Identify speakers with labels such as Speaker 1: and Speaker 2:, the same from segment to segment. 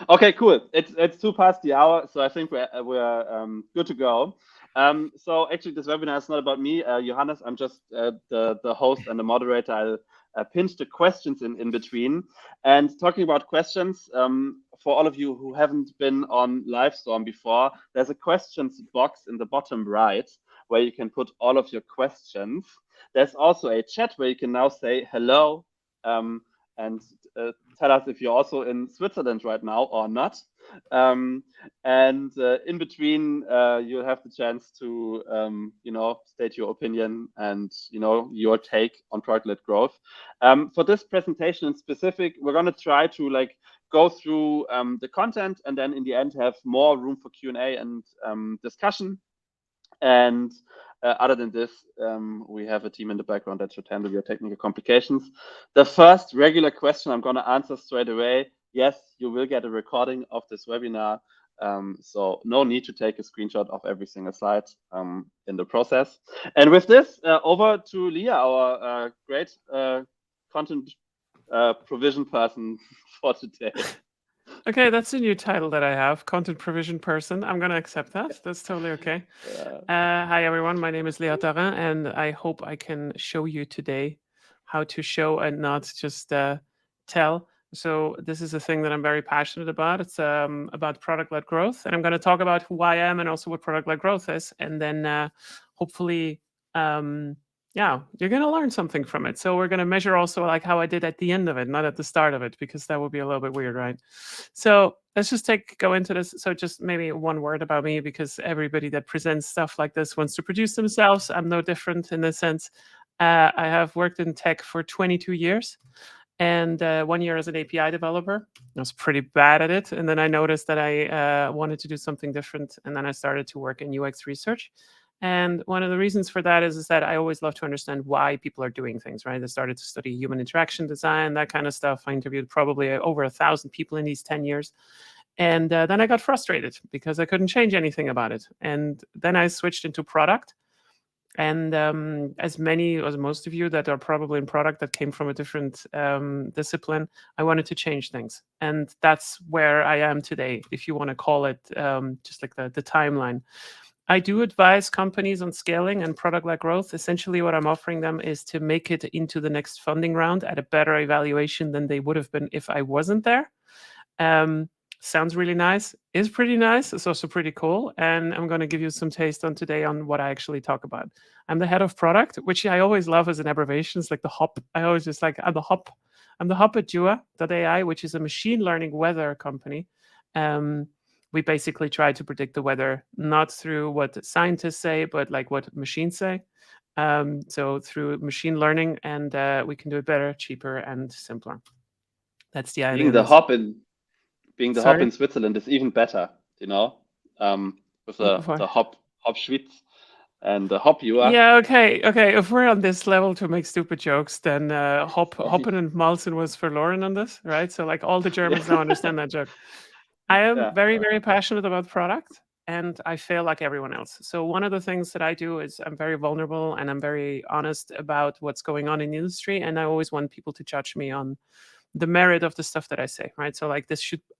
Speaker 1: Okay, cool. It's 2 past the hour, so I think we're good to go. So actually, this webinar is not about me, Johannes. I'm just the host and the moderator. I'll pinch the questions in between. And talking about questions, for all of you who haven't been on Livestorm before, there's a questions box in the bottom right where you can put all of your questions. There's also a chat where you can now say hello. And tell us if you're also in Switzerland right now or not. Um, and in between, you'll have the chance to, state your opinion and, your take on product-led growth. For this presentation in specific, we're going to try to go through the content and then in the end have more room for Q&A and discussion. And other than this, we have a team in the background that should handle your technical complications. The first regular question I'm going to answer straight away. Yes, you will get a recording of this webinar. So no need to take a screenshot of every single slide in the process. And with this, over to Leah, our great content provision person for today.
Speaker 2: Okay, that's a new title that I have, content provision person. I'm going to accept that. That's totally okay. Hi, everyone. My name is Leah Tharin, and I hope I can show you today how to show and not just tell. So this is a thing that I'm very passionate about. It's about product-led growth, and I'm going to talk about who I am and also what product-led growth is, and then hopefully yeah, you're going to learn something from it. So we're going to measure also like how I did at the end of it, not at the start of it, because that would be a little bit weird, right? So let's just go into this. So just maybe one word about me, because everybody that presents stuff like this wants to produce themselves. I'm no different in this sense. I have worked in tech for 22 years and 1 year as an API developer. I was pretty bad at it. And then I noticed that I wanted to do something different. And then I started to work in UX research. And one of the reasons for that is that I always love to understand why people are doing things, right? I started to study human interaction design, that kind of stuff. I interviewed probably over 1,000 people in these 10 years. And then I got frustrated because I couldn't change anything about it. And then I switched into product. And as most of you that are probably in product that came from a different discipline, I wanted to change things. And that's where I am today, if you want to call it just like the timeline. I do advise companies on scaling and product-led growth. Essentially, what I'm offering them is to make it into the next funding round at a better evaluation than they would have been if I wasn't there. Sounds really nice, is pretty nice. It's also pretty cool. And I'm going to give you some taste on today on what I actually talk about. I'm the head of product, which I always love as an abbreviation. It's like the HOP. I always just like, I'm the HOP. I'm the HOP at Jua.ai, which is a machine learning weather company. We basically try to predict the weather, not through what scientists say, but like what machines say. So through machine learning, and we can do it better, cheaper, and simpler. That's the idea.
Speaker 1: Being the hop in Switzerland is even better, with the hop Schwitz and the hop you are.
Speaker 2: Yeah, okay. If we're on this level to make stupid jokes, then Hoppen and Malzen was verloren on this, right? So like all the Germans now understand that joke. I am very, very passionate about product, and I fail like everyone else. So one of the things that I do is I'm very vulnerable and I'm very honest about what's going on in the industry, and I always want people to judge me on the merit of the stuff that I say, right? So like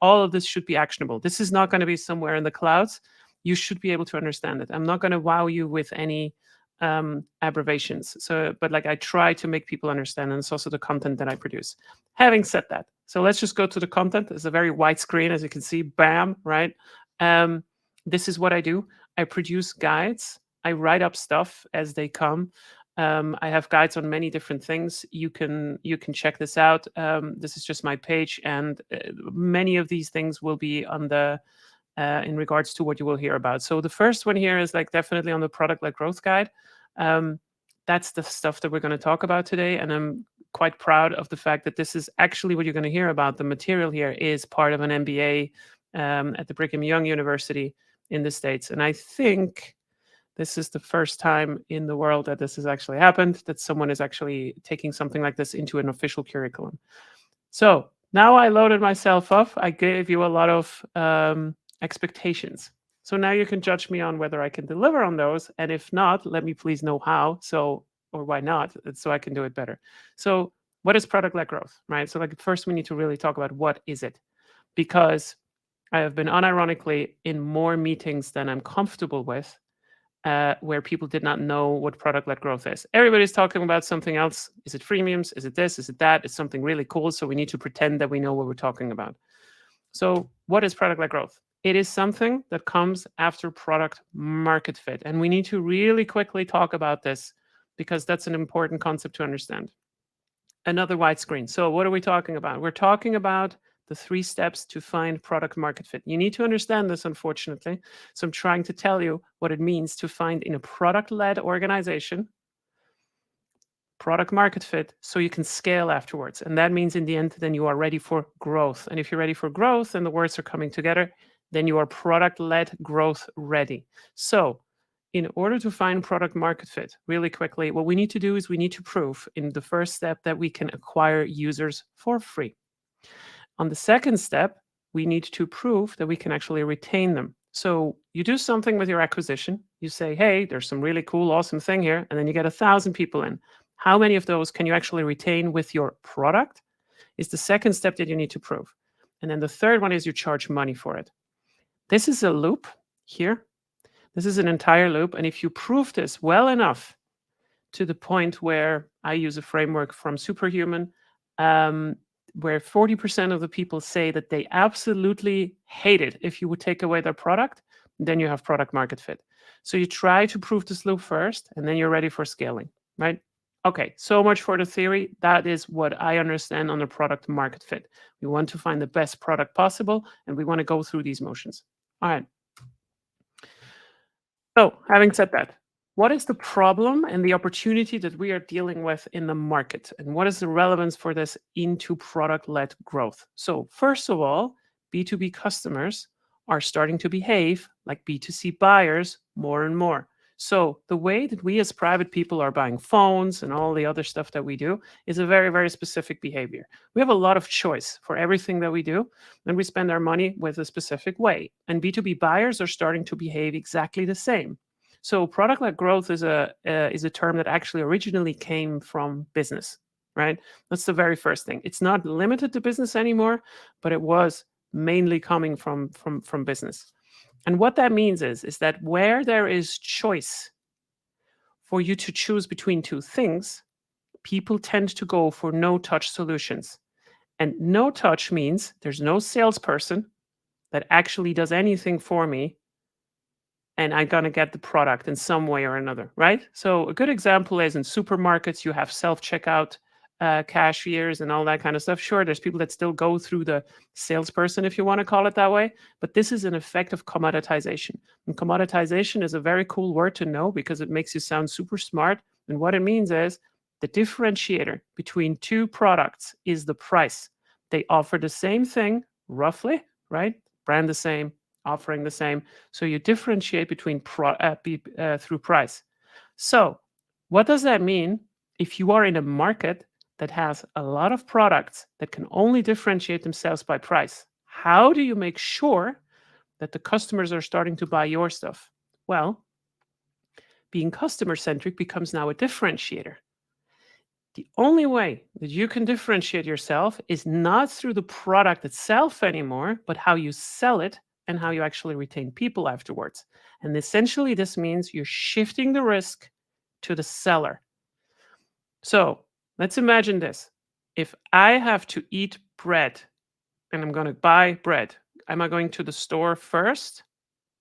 Speaker 2: all of this should be actionable. This is not going to be somewhere in the clouds. You should be able to understand it. I'm not going to wow you with any abbreviations. But like I try to make people understand, and it's also the content that I produce. Having said that, so let's just go to the content. It's a very wide screen, as you can see. Bam, right? This is what I do. I produce guides. I write up stuff as they come. I have guides on many different things. You can check this out. This is just my page, and many of these things will be on the in regards to what you will hear about. So the first one here is like definitely on the product-led growth guide. That's the stuff that we're going to talk about today, and I'm quite proud of the fact that this is actually what you're going to hear about. The material here is part of an MBA at the Brigham Young University in the States, and I think this is the first time in the world that this has actually happened, that someone is actually taking something like this into an official curriculum. So now I loaded myself up. I gave you a lot of expectations. So now you can judge me on whether I can deliver on those. And if not, let me please know how. Or why not, so I can do it better. So what is product-led growth, right? So like first we need to really talk about what is it? Because I have been unironically in more meetings than I'm comfortable with, where people did not know what product-led growth is. Everybody's talking about something else. Is it freemiums? Is it this? Is it that? It's something really cool. So we need to pretend that we know what we're talking about. So what is product-led growth? It is something that comes after product market fit. And we need to really quickly talk about this because that's an important concept to understand. Another white screen. So what are we talking about? We're talking about the 3 steps to find product market fit. You need to understand this, unfortunately. So I'm trying to tell you what it means to find in a product-led organization product market fit so you can scale afterwards. And that means in the end, then you are ready for growth. And if you're ready for growth and the words are coming together, then you are product-led growth ready. So in order to find product market fit really quickly, what we need to do is we need to prove in the first step that we can acquire users for free. On the second step, we need to prove that we can actually retain them. So you do something with your acquisition. You say, hey, there's some really cool, awesome thing here. And then you get 1,000 people in. How many of those can you actually retain with your product is the second step that you need to prove. And then the third one is you charge money for it. This is a loop here. This is an entire loop. And if you prove this well enough to the point where I use a framework from Superhuman, where 40% of the people say that they absolutely hate it if you would take away their product, then you have product market fit. So you try to prove this loop first, and then you're ready for scaling, right? Okay, so much for the theory. That is what I understand on the product market fit. We want to find the best product possible, and we want to go through these motions. All right. So having said that, what is the problem and the opportunity that we are dealing with in the market? And what is the relevance for this into product-led growth? So first of all, B2B customers are starting to behave like B2C buyers more and more. So the way that we as private people are buying phones and all the other stuff that we do is a very, very specific behavior. We have a lot of choice for everything that we do, and we spend our money with a specific way. And B2B buyers are starting to behave exactly the same. So product-led growth is a term that actually originally came from business, right? That's the very first thing. It's not limited to business anymore, but it was mainly coming from business. And what that means is that where there is choice for you to choose between 2 things, people tend to go for no-touch solutions. And no-touch means there's no salesperson that actually does anything for me, and I'm going to get the product in some way or another, right? So a good example is in supermarkets, you have self-checkout cashiers and all that kind of stuff. Sure, there's people that still go through the salesperson, if you want to call it that way, but this is an effect of commoditization. And commoditization is a very cool word to know because it makes you sound super smart. And what it means is the differentiator between 2 products is the price. They offer the same thing, roughly, right? Brand the same, offering the same. So you differentiate between through price. So what does that mean if you are in a market that has a lot of products that can only differentiate themselves by price? How do you make sure that the customers are starting to buy your stuff? Well, being customer-centric becomes now a differentiator. The only way that you can differentiate yourself is not through the product itself anymore, but how you sell it and how you actually retain people afterwards. And essentially, this means you're shifting the risk to the seller. So let's imagine this. If I have to eat bread and I'm going to buy bread, am I going to the store first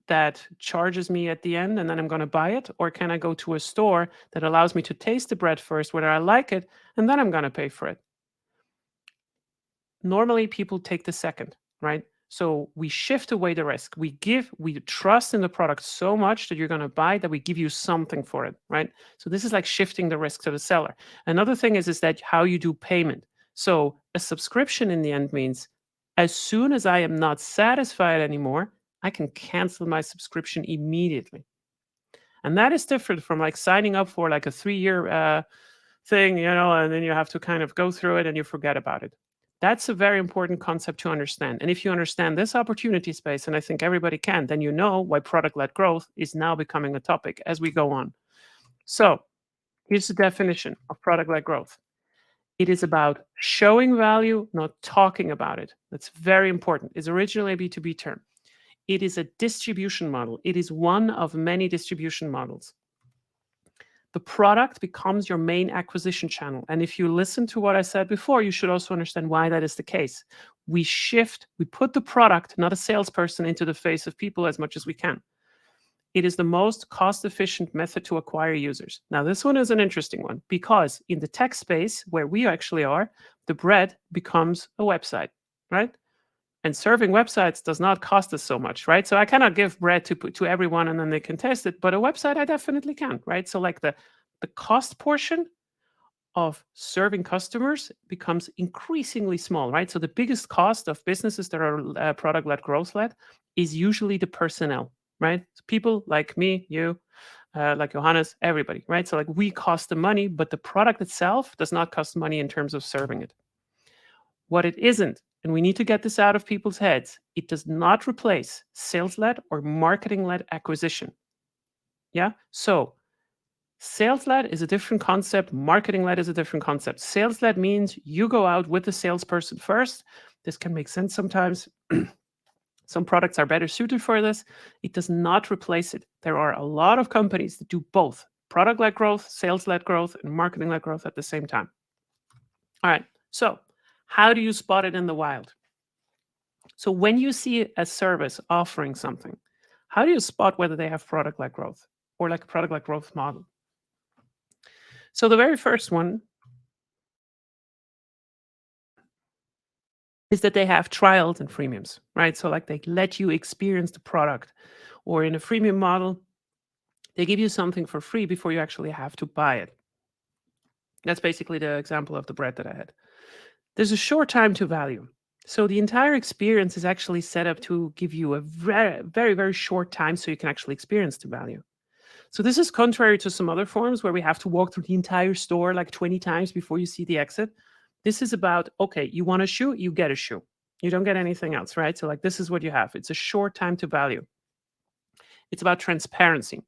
Speaker 2: that charges me at the end and then I'm going to buy it? Or can I go to a store that allows me to taste the bread first, whether I like it, and then I'm going to pay for it? Normally, people take the second, right? So we shift away the risk. We trust in the product so much that you're going to buy that we give you something for it, right? So this is like shifting the risk to the seller. Another thing is that how you do payment. So a subscription in the end means as soon as I am not satisfied anymore, I can cancel my subscription immediately. And that is different from like signing up for like a 3-year thing, and then you have to kind of go through it and you forget about it. That's a very important concept to understand. And if you understand this opportunity space, and I think everybody can, then you know why product-led growth is now becoming a topic as we go on. So here's the definition of product-led growth. It is about showing value, not talking about it. That's very important. It's originally a B2B term. It is a distribution model. It is one of many distribution models. The product becomes your main acquisition channel. And if you listen to what I said before, you should also understand why that is the case. We put the product, not a salesperson, into the face of people as much as we can. It is the most cost-efficient method to acquire users. Now, this one is an interesting one because in the tech space where we actually are, the bread becomes a website, right? And serving websites does not cost us so much, right? So I cannot give bread to everyone and then they can test it, but a website I definitely can, right? So like the cost portion of serving customers becomes increasingly small, right? So the biggest cost of businesses that are product-led, growth-led is usually the personnel, right? So people like me, you, like Johannes, everybody, right? So like we cost the money, but the product itself does not cost money in terms of serving it. What it isn't, and we need to get this out of people's heads, it does not replace sales-led or marketing-led acquisition. Yeah? So sales-led is a different concept. Marketing-led is a different concept. Sales-led means you go out with the salesperson first. This can make sense sometimes. Some products are better suited for this. It does not replace it. There are a lot of companies that do both product-led growth, sales-led growth, and marketing-led growth at the same time. All right. So how do you spot it in the wild? So when you see a service offering something, how do you spot whether they have product-led growth or like a product-led growth model? So the very first one is that they have trials and freemiums, right? So like they let you experience the product, or in a freemium model, they give you something for free before you actually have to buy it. That's basically the example of the bread that I had. There's a short time to value. So the entire experience is actually set up to give you a very, very, very short time so you can actually experience the value. So this is contrary to some other forms where we have to walk through the entire store like 20 times before you see the exit. This is about, okay, you want a shoe, you get a shoe. You don't get anything else, right? So like this is what you have. It's a short time to value. It's about transparency.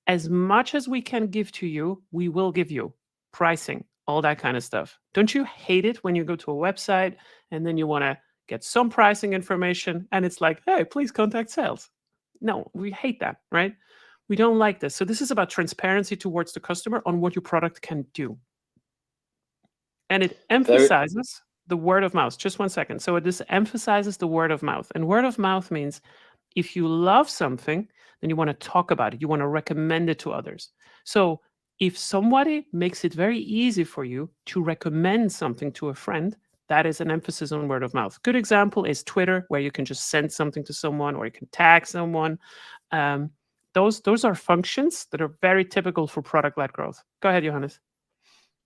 Speaker 2: As much as we can give to you, we will give you pricing, all that kind of stuff. Don't you hate it when you go to a website and then you want to get some pricing information and it's like, hey, please contact sales? No, we hate that, right? We don't like this. So this is about transparency towards the customer on what your product can do. And it emphasizes the word of mouth. Just one second. So this emphasizes the word of mouth. And word of mouth means if you love something, then you want to talk about it. You want to recommend it to others. So if somebody makes it very easy for you to recommend something to a friend, that is an emphasis on word of mouth. Good example is Twitter, where you can just send something to someone or you can tag someone. Those are functions that are very typical for product-led growth. Go ahead, Johannes.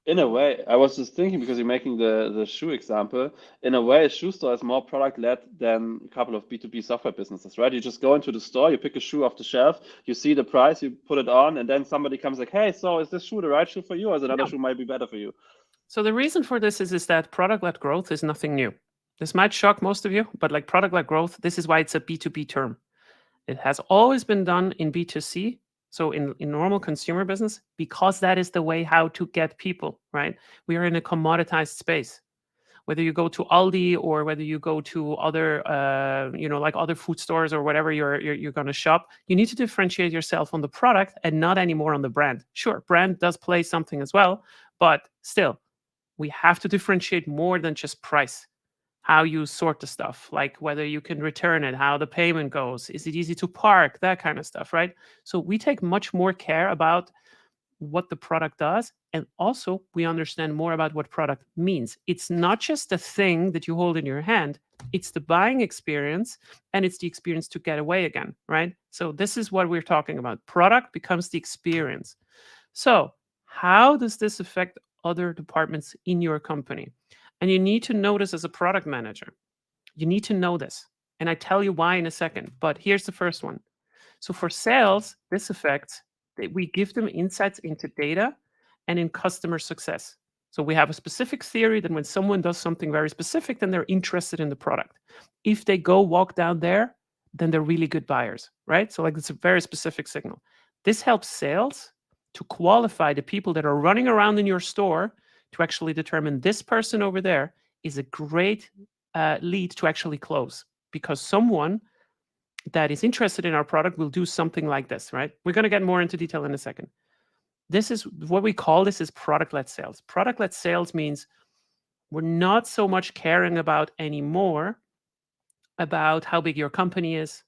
Speaker 1: In a way, I was just thinking, because you're making the shoe example, in a way, a shoe store is more product-led than a couple of B2B software businesses, right? You just go into the store, you pick a shoe off the shelf, you see the price, you put it on, and then somebody comes like, hey, so is this shoe the right shoe for you, or is another shoe might be better for you?
Speaker 2: So the reason for this is that product-led growth is nothing new. This might shock most of you, but like product-led growth, this is why it's a B2B term. It has always been done in B2C, so in normal consumer business, because that is the way how to get people, right? We are in a commoditized space. Whether you go to Aldi or whether you go to other, like other food stores or whatever you're going to shop, you need to differentiate yourself on the product and not anymore on the brand. Sure, brand does play something as well, but still, we have to differentiate more than just price. How you sort the stuff, like whether you can return it, how the payment goes, is it easy to park, that kind of stuff, right? So we take much more care about what the product does, and also we understand more about what product means. It's not just a thing that you hold in your hand, it's the buying experience and it's the experience to get away again, right? So this is what we're talking about. Product becomes the experience. So how does this affect other departments in your company? And you need to know this as a product manager. You need to know this. And I tell you why in a second. But here's the first one. So for sales, this affects that we give them insights into data and in customer success. So we have a specific theory that when someone does something very specific, then they're interested in the product. If they go walk down there, then they're really good buyers, right? So like it's a very specific signal. This helps sales to qualify the people that are running around in your store to actually determine this person over there is a great lead to actually close, because someone that is interested in our product will do something like this, right? We're going to get more into detail in a second. This is what we call this is product-led sales. Product-led sales means we're not so much caring about anymore about how big your company is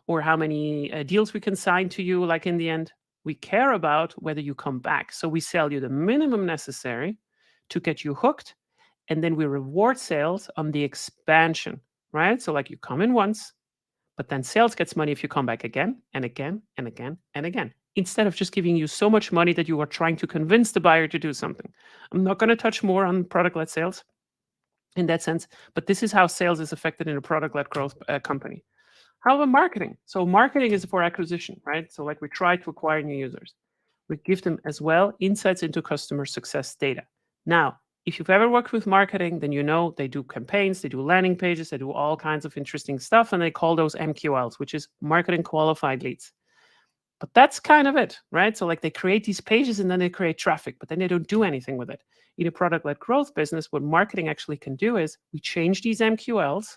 Speaker 2: or how many deals we can sign to you, like in the end. We care about whether you come back. So we sell you the minimum necessary to get you hooked, and then we reward sales on the expansion, right? So like you come in once, but then sales gets money if you come back again and again and again and again, instead of just giving you so much money that you are trying to convince the buyer to do something. I'm not going to touch more on product-led sales in that sense, but this is how sales is affected in a product-led growth company. How about marketing? So marketing is for acquisition, right? So like we try to acquire new users. We give them as well insights into customer success data. Now, if you've ever worked with marketing, then you know they do campaigns, they do landing pages, they do all kinds of interesting stuff, and they call those MQLs, which is marketing qualified leads. But that's kind of it, right? So like they create these pages and then they create traffic, but then they don't do anything with it. In a product-led growth business, what marketing actually can do is we change these MQLs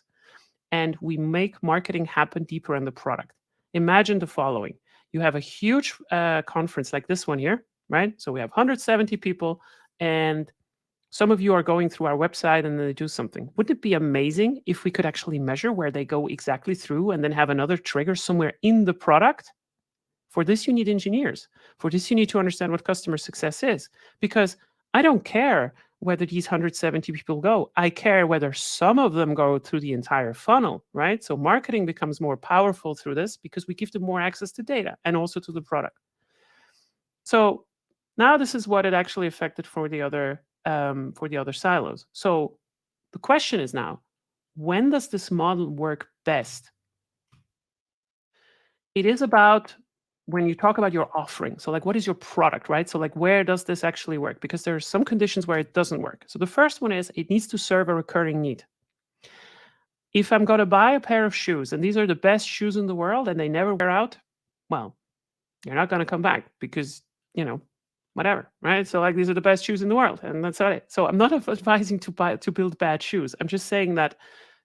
Speaker 2: and we make marketing happen deeper in the product. Imagine the following. You have a huge conference like this one here, right? So we have 170 people, and some of you are going through our website and they do something. Wouldn't it be amazing if we could actually measure where they go exactly through and then have another trigger somewhere in the product? For this, you need engineers. For this, you need to understand what customer success is, because I don't care whether these 170 people go. I care whether some of them go through the entire funnel, right? So marketing becomes more powerful through this because we give them more access to data and also to the product. So now this is what it actually affected for the other silos. So the question is now, when does this model work best? It is about when you talk about your offering. So like, what is your product, right? So like, where does this actually work? Because there are some conditions where it doesn't work. So the first one is it needs to serve a recurring need. If I'm going to buy a pair of shoes and these are the best shoes in the world and they never wear out, well, you're not going to come back because, whatever, right? So like, these are the best shoes in the world and that's not it. So I'm not advising to build bad shoes. I'm just saying that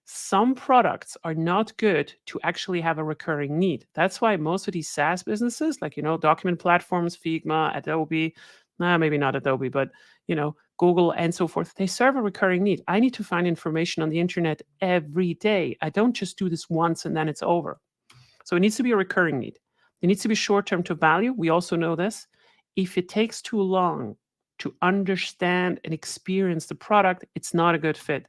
Speaker 2: some products are not good to actually have a recurring need. That's why most of these SaaS businesses, like, document platforms, Figma, Adobe, maybe not Adobe, but, Google and so forth, they serve a recurring need. I need to find information on the internet every day. I don't just do this once and then it's over. So it needs to be a recurring need. It needs to be short-term to value. We also know this. If it takes too long to understand and experience the product, it's not a good fit.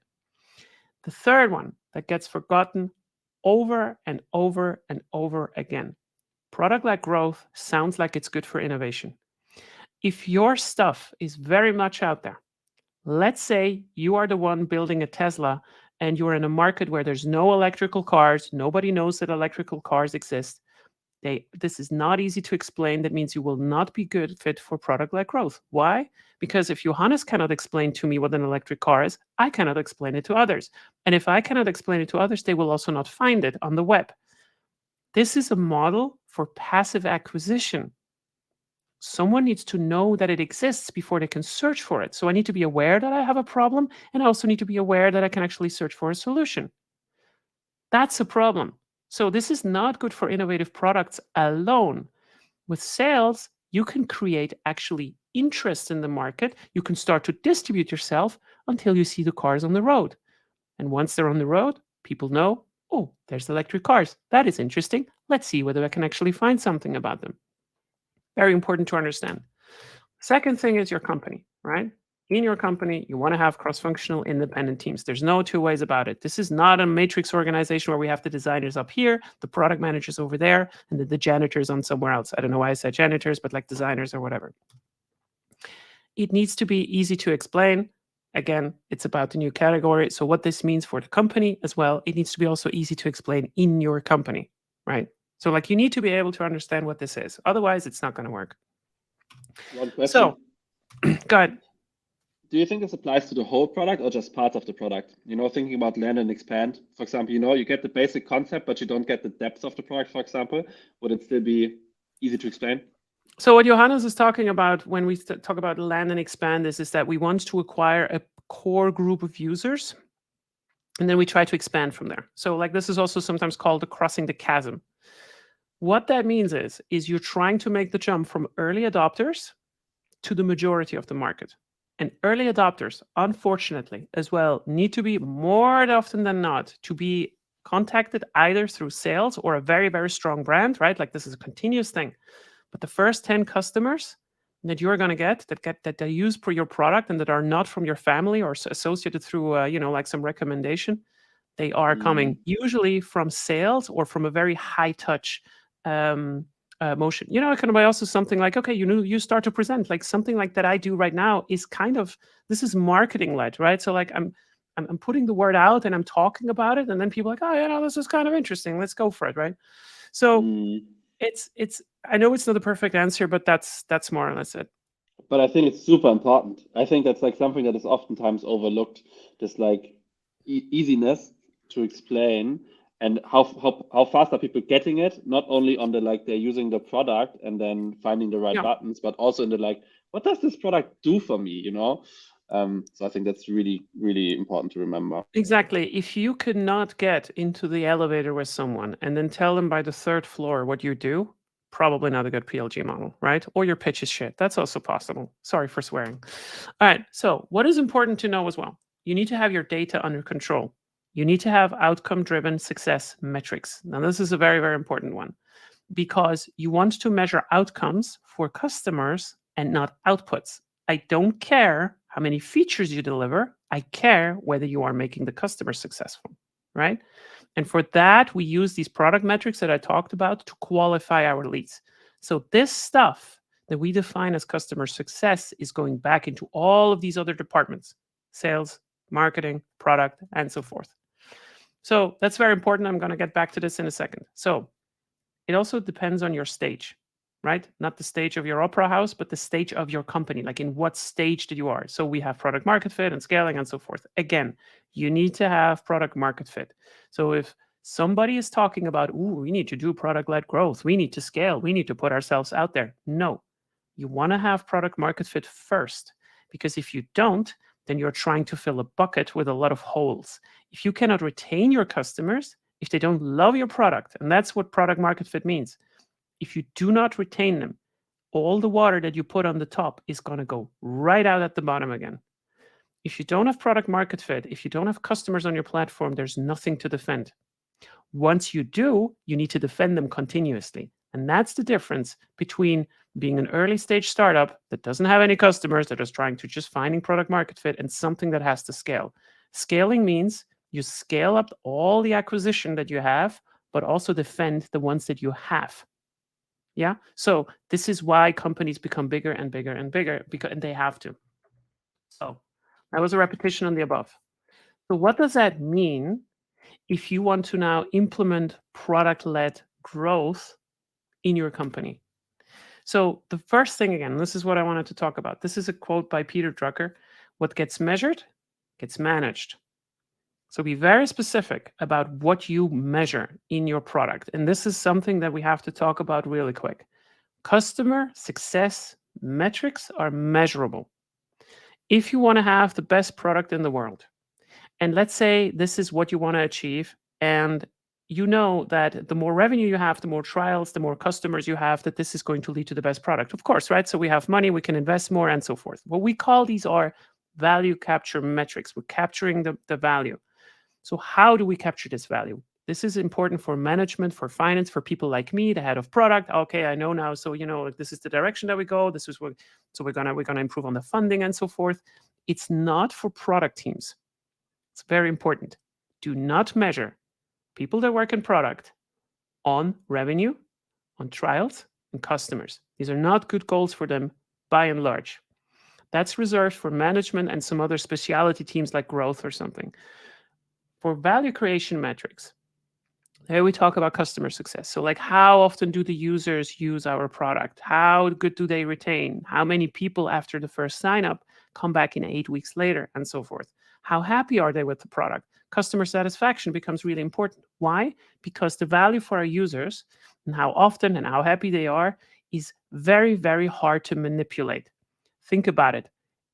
Speaker 2: The third one that gets forgotten over and over and over again. Product-led growth sounds like it's good for innovation. If your stuff is very much out there, let's say you are the one building a Tesla and you're in a market where there's no electrical cars, nobody knows that electrical cars exist. This is not easy to explain. That means you will not be good fit for product-led growth. Why? Because if Johannes cannot explain to me what an electric car is, I cannot explain it to others. And if I cannot explain it to others, they will also not find it on the web. This is a model for passive acquisition. Someone needs to know that it exists before they can search for it. So I need to be aware that I have a problem, and I also need to be aware that I can actually search for a solution. That's a problem. So this is not good for innovative products alone. With sales, you can create actually interest in the market. You can start to distribute yourself until you see the cars on the road. And once they're on the road, people know, oh, there's electric cars. That is interesting. Let's see whether I can actually find something about them. Very important to understand. Second thing is your company, right? In your company, you want to have cross-functional independent teams. There's no two ways about it. This is not a matrix organization where we have the designers up here, the product managers over there, and the janitors on somewhere else. I don't know why I said janitors, but like designers or whatever. It needs to be easy to explain. Again, it's about the new category. So what this means for the company as well, it needs to be also easy to explain in your company, right? So like you need to be able to understand what this is. Otherwise, it's not going to work.
Speaker 1: One question.
Speaker 2: So, go ahead.
Speaker 1: Do you think this applies to the whole product or just parts of the product? Thinking about land and expand, for example, you get the basic concept, but you don't get the depth of the product, for example. Would it still be easy to explain?
Speaker 2: So what Johannes is talking about when we talk about land and expand is that we want to acquire a core group of users, and then we try to expand from there. So like this is also sometimes called the crossing the chasm. What that means is you're trying to make the jump from early adopters to the majority of the market. And early adopters, unfortunately, as well, need to be more often than not to be contacted either through sales or a very, very strong brand, right? Like this is a continuous thing. But the first 10 customers that you're going to get that they use for your product and that are not from your family or associated through, like some recommendation, they are coming usually from sales or from a very high touch motion. It can be also something like, okay, you start to present like something like that I do right now is kind of, this is marketing led, right? So like I'm putting the word out and I'm talking about it, and then people are like, oh, this is kind of interesting. Let's go for it, right? So it's I know it's not a perfect answer, but that's more or less it.
Speaker 1: But I think it's super important. I think that's like something that is oftentimes overlooked, this like easiness to explain, and how fast are people getting it, not only on the like they're using the product and then finding the right
Speaker 2: Yeah.
Speaker 1: buttons, but also in the like, what does this product do for me, So I think that's really, really important to remember.
Speaker 2: Exactly. If you could not get into the elevator with someone and then tell them by the third floor what you do, probably not a good PLG model, right? Or your pitch is shit. That's also possible. Sorry for swearing. All right. So, what is important to know as well? You need to have your data under control. You need to have outcome driven success metrics. Now, this is a very, very important one because you want to measure outcomes for customers and not outputs. I don't care how many features you deliver. I care whether you are making the customer successful, right? And for that, we use these product metrics that I talked about to qualify our leads. So this stuff that we define as customer success is going back into all of these other departments: sales, marketing, product, and so forth. So that's very important. I'm going to get back to this in a second. So it also depends on your stage, right? Not the stage of your opera house, but the stage of your company, like in what stage that you are. So we have product market fit and scaling and so forth. Again, you need to have product market fit. So if somebody is talking about, ooh, we need to do product led growth, we need to scale, we need to put ourselves out there. No, you want to have product market fit first, because if you don't, then you're trying to fill a bucket with a lot of holes. If you cannot retain your customers, if they don't love your product, and that's what product market fit means, if you do not retain them, all the water that you put on the top is going to go right out at the bottom again. If you don't have product market fit, if you don't have customers on your platform, there's nothing to defend. Once you do, you need to defend them continuously. And that's the difference between being an early stage startup that doesn't have any customers, that is trying to just finding product market fit, and something that has to scale. Scaling means you scale up all the acquisition that you have, but also defend the ones that you have. Yeah. So this is why companies become bigger and bigger and bigger, because and they have to. So that was a repetition on the above. So what does that mean if you want to now implement product-led growth in your company? So the first thing, again, this is what I wanted to talk about. This is a quote by Peter Drucker: what gets measured gets managed. So be very specific about what you measure in your product. And this is something that we have to talk about really quick. Customer success metrics are measurable. If you want to have the best product in the world, and let's say this is what you want to achieve, and you know that the more revenue you have, the more trials, the more customers you have, that this is going to lead to the best product. Of course, right? So we have money, we can invest more, and so forth. What we call these are value capture metrics. We're capturing the value. So how do we capture this value? This is important for management, for finance, for people like me, the head of product. Okay, I know now. So this is the direction that we go. This is what. So we're gonna improve on the funding and so forth. It's not for product teams. It's very important. Do not measure people that work in product on revenue, on trials, and customers. These are not good goals for them by and large. That's reserved for management and some other specialty teams like growth or something. For value creation metrics, here we talk about customer success. So like, how often do the users use our product? How good do they retain? How many people after the first sign up come back in 8 weeks later, and so forth? How happy are they with the product? Customer satisfaction becomes really important. Why? Because the value for our users and how often and how happy they are is very, very hard to manipulate. Think about it.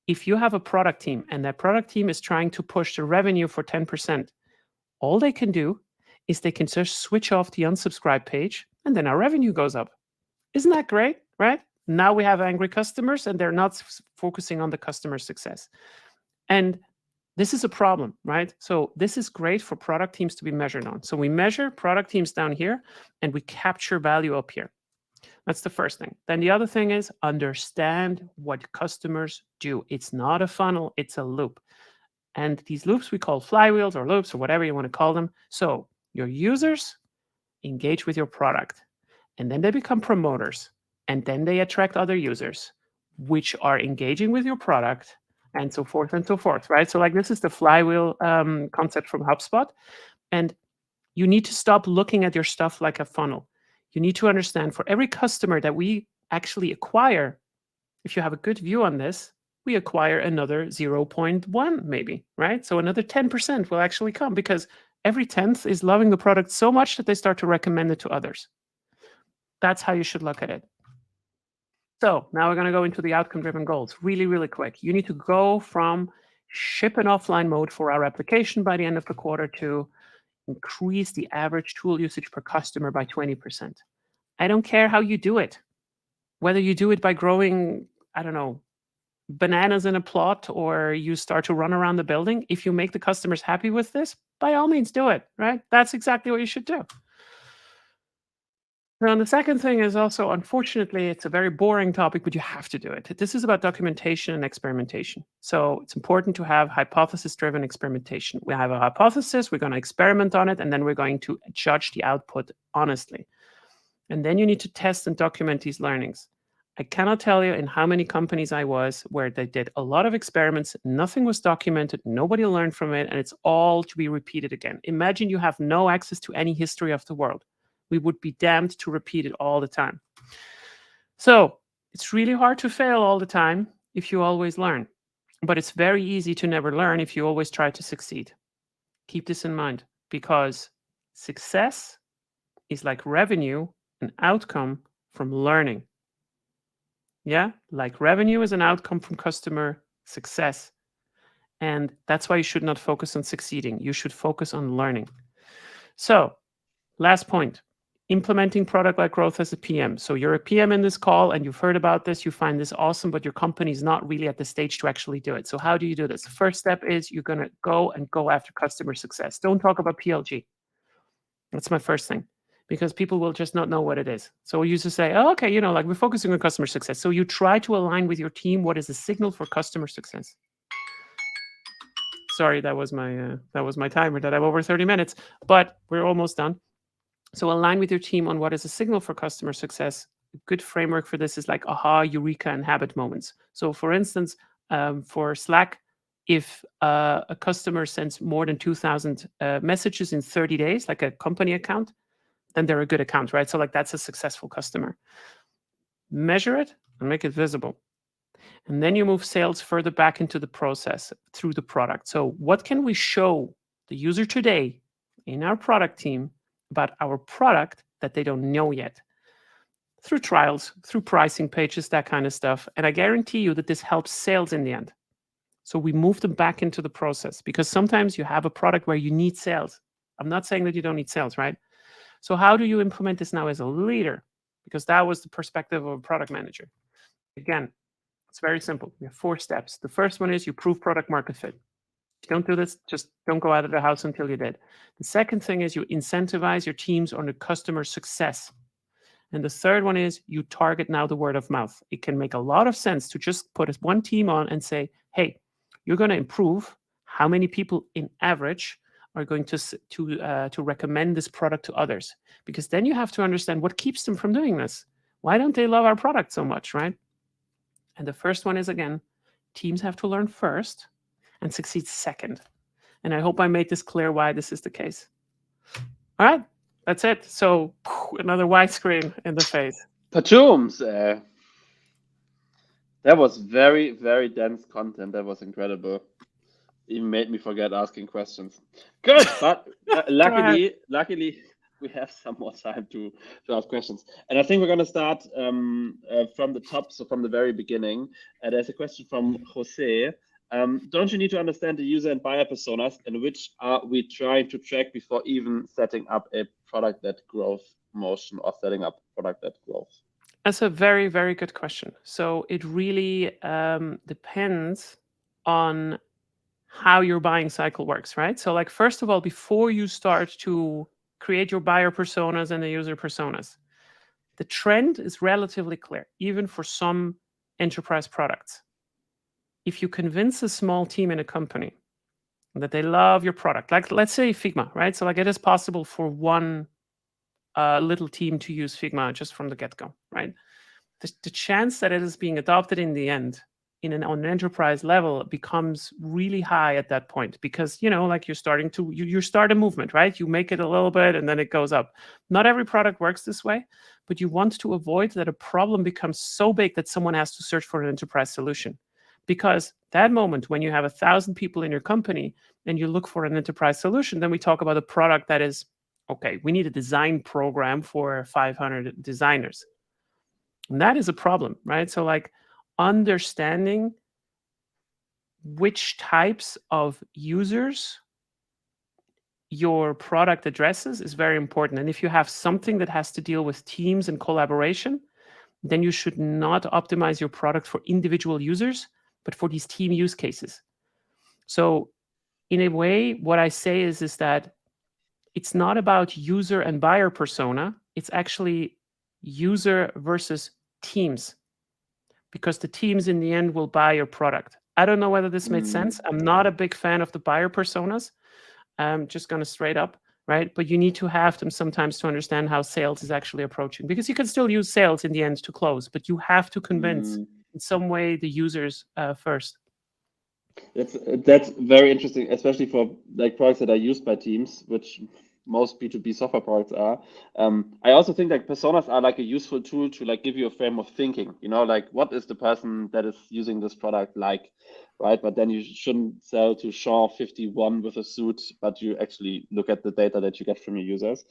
Speaker 2: If you have a product team and that product team is trying to push the revenue for 10%, all they can do is they can just switch off the unsubscribe page and then our revenue goes up. Isn't that great, right? Now we have angry customers and they're not focusing on the customer success. And this is a problem, right? So this is great for product teams to be measured on. So we measure product teams down here and we capture value up here. That's the first thing. Then the other thing is understand what customers do. It's not a funnel, it's a loop. And these loops we call flywheels or loops or whatever you want to call them. So your users engage with your product and then they become promoters and then they attract other users which are engaging with your product and so forth and so forth, right? So like this is the flywheel concept from HubSpot. And you need to stop looking at your stuff like a funnel. You need to understand for every customer that we actually acquire, if you have a good view on this, we acquire another 0.1 maybe, right? So another 10% will actually come because every 10th is loving the product so much that they start to recommend it to others. That's how you should look at it. So now we're going to go into the outcome-driven goals really, really quick. You need to go from ship an offline mode for our application by the end of the quarter to increase the average tool usage per customer by 20%. I don't care how you do it, whether you do it by growing, I don't know, bananas in a plot or you start to run around the building. If you make the customers happy with this, by all means do it, right? That's exactly what you should do. Now, the second thing is also, unfortunately, it's a very boring topic, but you have to do it. This is about documentation and experimentation. So it's important to have hypothesis-driven experimentation. We have a hypothesis, we're going to experiment on it, and then we're going to judge the output honestly. And then you need to test and document these learnings. I cannot tell you in how many companies I was where they did a lot of experiments, nothing was documented, nobody learned from it, and it's all to be repeated again. Imagine you have no access to any history of the world. We would be damned to repeat it all the time. So it's really hard to fail all the time if you always learn. But it's very easy to never learn if you always try to succeed. Keep this in mind because success is like revenue, an outcome from learning. Yeah, like revenue is an outcome from customer success. And that's why you should not focus on succeeding. You should focus on learning. So last point. Implementing product-led growth as a PM. So you're a PM in this call and you've heard about this, you find this awesome, but your company is not really at the stage to actually do it. So how do you do this? The first step is you're going to go after customer success. Don't talk about PLG. That's my first thing, because people will just not know what it is. So we used to say, oh, okay, like we're focusing on customer success. So you try to align with your team what is the signal for customer success. Sorry, that was my timer that I'm over 30 minutes, but we're almost done. So align with your team on what is a signal for customer success. A good framework for this is like aha, eureka, and habit moments. So for instance, for Slack, if a customer sends more than 2,000 messages in 30 days, like a company account, then they're a good account, right? So like that's a successful customer. Measure it and make it visible. And then you move sales further back into the process through the product. So what can we show the user today in our product team about our product that they don't know yet? Through trials, through pricing pages, that kind of stuff. And I guarantee you that this helps sales in the end. So we move them back into the process because sometimes you have a product where you need sales. I'm not saying that you don't need sales, right? So how do you implement this now as a leader? Because that was the perspective of a product manager. Again, it's very simple. We have 4 steps. The first one is you prove product market fit. If you don't do this, just don't go out of the house until you did. The second thing is you incentivize your teams on the customer success. And the third one is you target now the word of mouth. It can make a lot of sense to just put one team on and say, hey, you're going to improve how many people in average are going to recommend this product to others. Because then you have to understand what keeps them from doing this. Why don't they love our product so much, right? And the first one is, again, teams have to learn first and succeed second. And I hope I made this clear why this is the case. All right, that's it. So another widescreen in the face.
Speaker 1: Patooms. That was very, very dense content. That was incredible. Even made me forget asking questions. Good, but luckily, we have some more time to ask questions. And I think we're going to start from the top, so from the very beginning. There's a question from Jose. Don't you need to understand the user and buyer personas, and which are we trying to track before even setting up a product-led growth motion or setting up product-led growth?
Speaker 2: That's a very, very good question. So it really depends on how your buying cycle works, right? So like, first of all, before you start to create your buyer personas and the user personas, the trend is relatively clear, even for some enterprise products. If you convince a small team in a company that they love your product, like let's say Figma, right? So like it is possible for one little team to use Figma just from the get-go, right? The chance that it is being adopted in the end on an enterprise level becomes really high at that point, because like you're starting to you start a movement, right? You make it a little bit and then it goes up. Not every product works this way, but you want to avoid that a problem becomes so big that someone has to search for an enterprise solution. Because that moment when you have 1,000 people in your company and you look for an enterprise solution, then we talk about a product that is, okay, we need a design program for 500 designers. And that is a problem, right? So like understanding which types of users your product addresses is very important. And if you have something that has to deal with teams and collaboration, then you should not optimize your product for individual users, but for these team use cases. So in a way, what I say is that it's not about user and buyer persona. It's actually user versus teams, because the teams in the end will buy your product. I don't know whether this made sense. I'm not a big fan of the buyer personas. I'm just going to straight up, right? But you need to have them sometimes to understand how sales is actually approaching, because you can still use sales in the end to close, but you have to convince in some way the users first.
Speaker 1: That's very interesting, especially for like products that are used by teams, which most B2B software products are. I also think like personas are like a useful tool to like give you a frame of thinking, like what is the person that is using this product like, right? But then you shouldn't sell to Sean 51 with a suit, but you actually look at the data that you get from your users.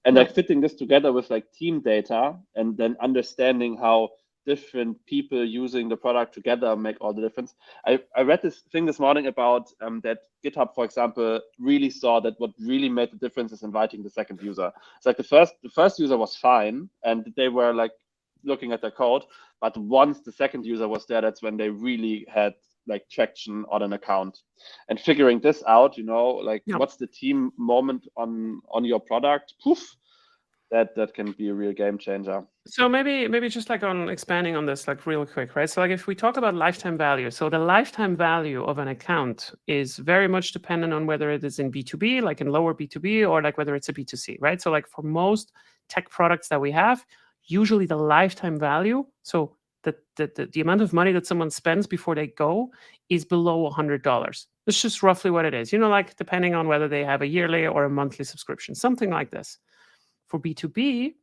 Speaker 1: And like fitting this together with like team data and then understanding how different people using the product together make all the difference. I read this thing this morning about that GitHub, for example, really saw that what really made the difference is inviting the second user. It's like the first user was fine and they were like looking at their code, but once the second user was there, that's when they really had like traction on an account. And figuring this out, what's the team moment on your product, poof, that can be a real game changer.
Speaker 2: So maybe just like on expanding on this, like real quick, right? So like if we talk about lifetime value, so the lifetime value of an account is very much dependent on whether it is in B2B, like in lower B2B, or like whether it's a B2C, right? So like for most tech products that we have, usually the lifetime value, so the amount of money that someone spends before they go is below $100. That's just roughly what it is, like depending on whether they have a yearly or a monthly subscription, something like this. For B2B,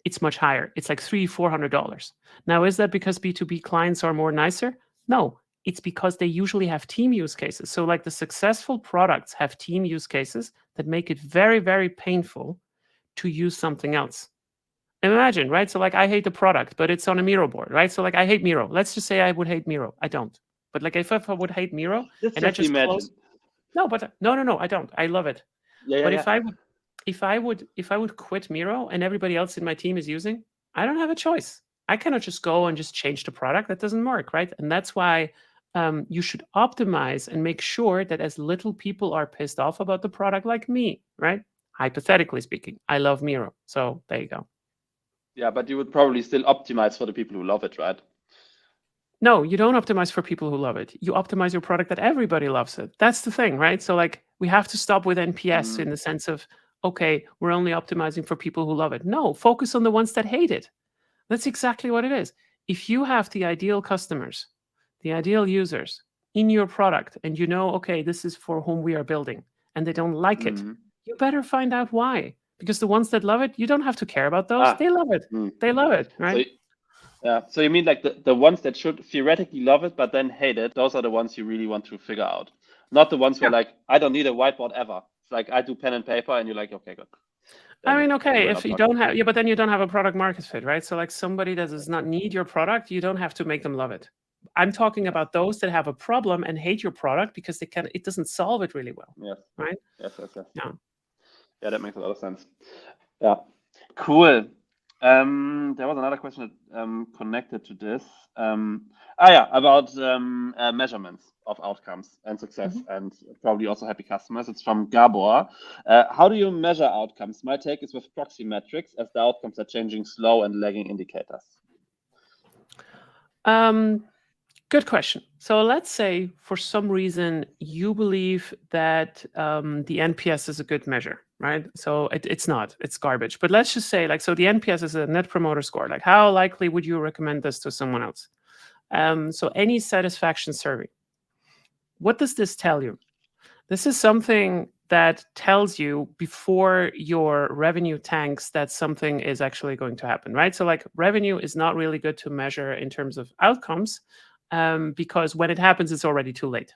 Speaker 2: it's much higher. It's like $300-$400. Now, is that because B2B clients are more nicer? No, it's because they usually have team use cases. So like the successful products have team use cases that make it very, very painful to use something else. Imagine, right? So like I hate the product, but it's on a Miro board, right? So like I hate Miro. Let's just say I would hate Miro. I don't. But like if I would hate Miro and I just close. No, but no, I don't. I love it. But if I would quit Miro and everybody else in my team is using, I don't have a choice. I cannot just go and just change the product. That doesn't work, right? And that's why you should optimize and make sure that as little people are pissed off about the product like me, right? Hypothetically speaking, I love Miro. So there you go.
Speaker 1: Yeah, but you would probably still optimize for the people who love it, right?
Speaker 2: No, you don't optimize for people who love it. You optimize your product that everybody loves it. That's the thing, right? So like we have to stop with NPS in the sense of, okay, we're only optimizing for people who love it. No, focus on the ones that hate it. That's exactly what it is. If you have the ideal customers, the ideal users in your product, and okay, this is for whom we are building, and they don't like it, you better find out why. Because the ones that love it, you don't have to care about those. They love it. They love it, right?
Speaker 1: So you mean like the ones that should theoretically love it, but then hate it, those are the ones you really want to figure out. Not the ones who are like, I don't need a whiteboard ever. It's like, I do pen and paper, and you're like, okay, good.
Speaker 2: I mean, okay, if you don't have, but then you don't have a product market fit, right? So like somebody that does not need your product, you don't have to make them love it. I'm talking about those that have a problem and hate your product because it doesn't solve it really well.
Speaker 1: Yes.
Speaker 2: Right?
Speaker 1: Yes.
Speaker 2: Yeah.
Speaker 1: Yeah, that makes a lot of sense. Yeah. Cool. There was another question connected to this. About measurements of outcomes and success, and probably also happy customers. It's from Gabor. How do you measure outcomes? My take is with proxy metrics, as the outcomes are changing slow and lagging indicators.
Speaker 2: Good question. So let's say for some reason you believe that the NPS is a good measure, right? So it's not, it's garbage. But let's just say so the NPS is a net promoter score. Like how likely would you recommend this to someone else? So any satisfaction survey. What does this tell you? This is something that tells you before your revenue tanks that something is actually going to happen, right? So like revenue is not really good to measure in terms of outcomes because when it happens, it's already too late.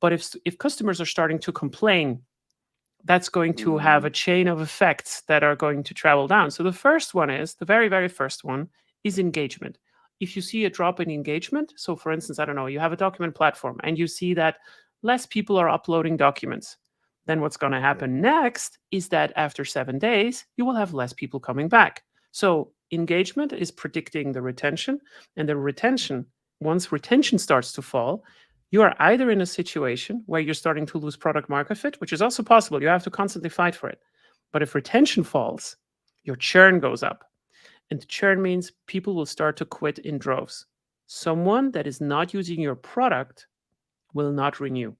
Speaker 2: But if customers are starting to complain, that's going to have a chain of effects that are going to travel down. So the first one is, the very, very first one is engagement. If you see a drop in engagement, so for instance, I don't know, you have a document platform and you see that less people are uploading documents, then what's going to happen next is that after 7 days, you will have less people coming back. So engagement is predicting the retention, and the retention, once retention starts to fall, you are either in a situation where you're starting to lose product market fit, which is also possible. You have to constantly fight for it. But if retention falls, your churn goes up. And churn means people will start to quit in droves. Someone that is not using your product will not renew.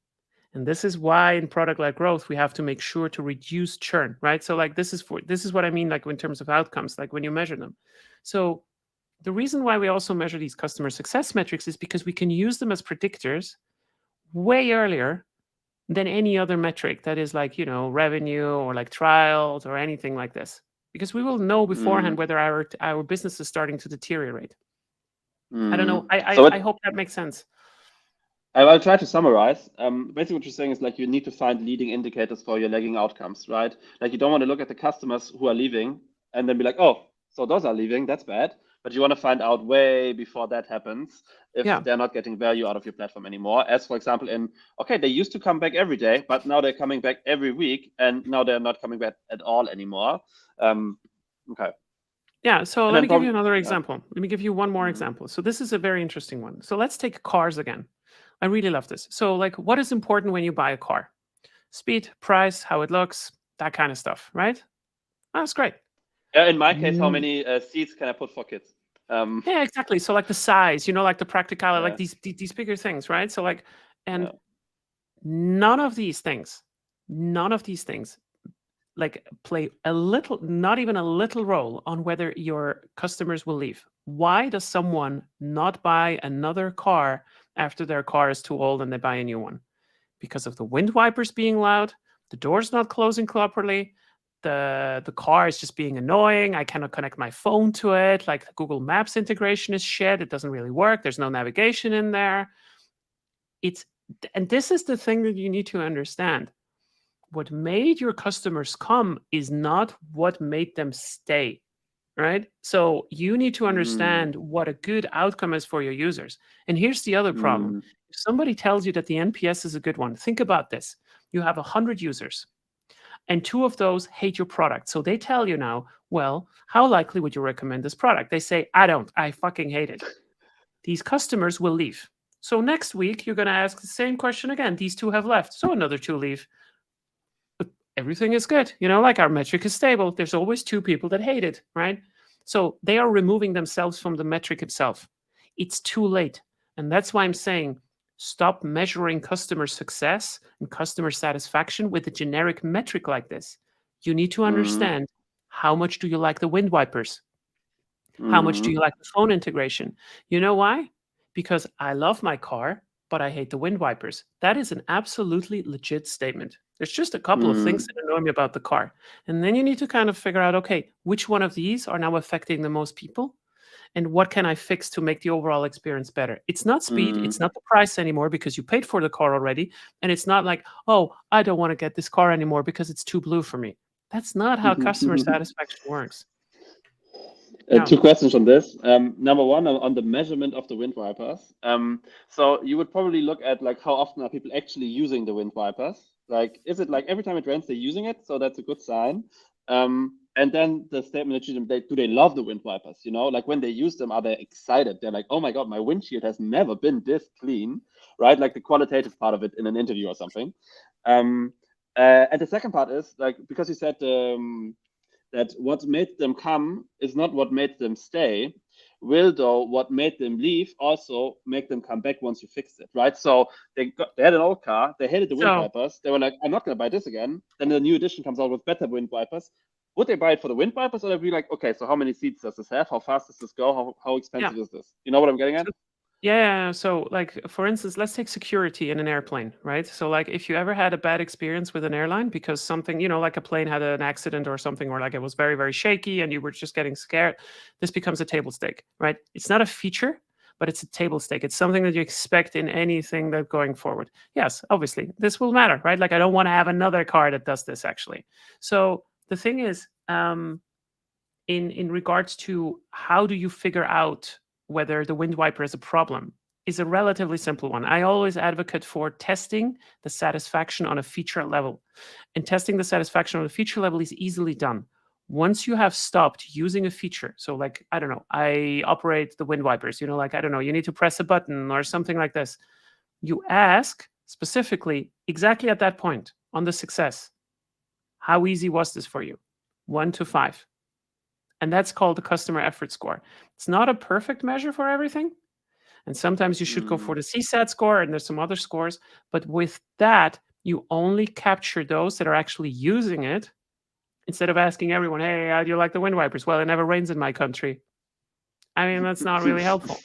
Speaker 2: And this is why in product-led growth, we have to make sure to reduce churn, right? So like this is what I mean, like in terms of outcomes, like when you measure them. So the reason why we also measure these customer success metrics is because we can use them as predictors way earlier than any other metric that is like, revenue or like trials or anything like this. Because we will know beforehand whether our business is starting to deteriorate. I don't know. I hope that makes sense.
Speaker 1: I'll try to summarize. Basically, what you're saying is like you need to find leading indicators for your lagging outcomes, right? Like you don't want to look at the customers who are leaving and then be like, oh, so those are leaving, that's bad. But you want to find out way before that happens if they're not getting value out of your platform anymore. As for example, they used to come back every day, but now they're coming back every week, and now they're not coming back at all anymore. Okay.
Speaker 2: Yeah, so let me give you another example. Let me give you one more example. So this is a very interesting one. So let's take cars again. I really love this. So like what is important when you buy a car? Speed, price, how it looks, that kind of stuff, right? That's great.
Speaker 1: Yeah, in my case, how many seats can I put for kids?
Speaker 2: Yeah, exactly. So like the size, like the practicality, like these bigger things, right? So like, and none of these things like play not even a little role on whether your customers will leave. Why does someone not buy another car after their car is too old and they buy a new one? Because of the wind wipers being loud, the doors not closing properly, the car is just being annoying. I cannot connect my phone to it. Like the Google Maps integration is shit. It doesn't really work. There's no navigation in there. And this is the thing that you need to understand. What made your customers come is not what made them stay, right? So you need to understand what a good outcome is for your users. And here's the other problem. If somebody tells you that the NPS is a good one, think about this. You have 100 users and 2 of those hate your product. So they tell you now, well, how likely would you recommend this product? They say, I fucking hate it. These customers will leave. So next week, you're going to ask the same question again. These 2 have left. So another 2 leave. But everything is good. Like our metric is stable. There's always 2 people that hate it, right? So they are removing themselves from the metric itself. It's too late. And that's why I'm saying, stop measuring customer success and customer satisfaction with a generic metric like this. You need to understand how much do you like the wind wipers? How much do you like the phone integration? You know why? Because I love my car, but I hate the wind wipers. That is an absolutely legit statement. There's just a couple of things that annoy me about the car. And then you need to kind of figure out, okay, which one of these are now affecting the most people? And what can I fix to make the overall experience better? It's not speed. It's not the price anymore because you paid for the car already. And it's not like, oh, I don't want to get this car anymore because it's too blue for me. That's not how customer satisfaction works. Yeah.
Speaker 1: 2 questions on this. Number one, on the measurement of the wind wipers. So you would probably look at like how often are people actually using the wind wipers? Like, is it like every time it rains they're using it? So that's a good sign. And then the statement that do they love the wind wipers? You know, like when they use them, are they excited? They're like, oh my god, my windshield has never been this clean, right? Like the qualitative part of it in an interview or something. And the second part is like because you said that what made them come is not what made them stay, will though what made them leave also make them come back once you fixed it, right? So they had an old car, they hated the wind wipers, they were like, I'm not going to buy this again. Then the new edition comes out with better wind wipers. Would they buy it for the wind wipers, or they'd be like, okay, so how many seats does this have? How fast does this go? How expensive is this? You know what I'm getting at?
Speaker 2: Yeah. So, like, for instance, let's take security in an airplane, right? So, like, if you ever had a bad experience with an airline because something, like a plane had an accident or something, or like it was very, very shaky and you were just getting scared, this becomes a table stake, right? It's not a feature, but it's a table stake. It's something that you expect in anything that going forward. Yes, obviously, this will matter, right? Like, I don't want to have another car that does this actually. So, the thing is, in regards to how do you figure out whether the wind wiper is a problem is a relatively simple one. I always advocate for testing the satisfaction on a feature level. And testing the satisfaction on a feature level is easily done. Once you have stopped using a feature, so like, I don't know, I operate the wind wipers, like, I don't know, you need to press a button or something like this. You ask specifically exactly at that point on the success, how easy was this for you? 1 to 5. And that's called the customer effort score. It's not a perfect measure for everything. And sometimes you should go for the CSAT score, and there's some other scores. But with that, you only capture those that are actually using it instead of asking everyone, hey, how do you like the wind wipers? Well, it never rains in my country. I mean, that's not really helpful.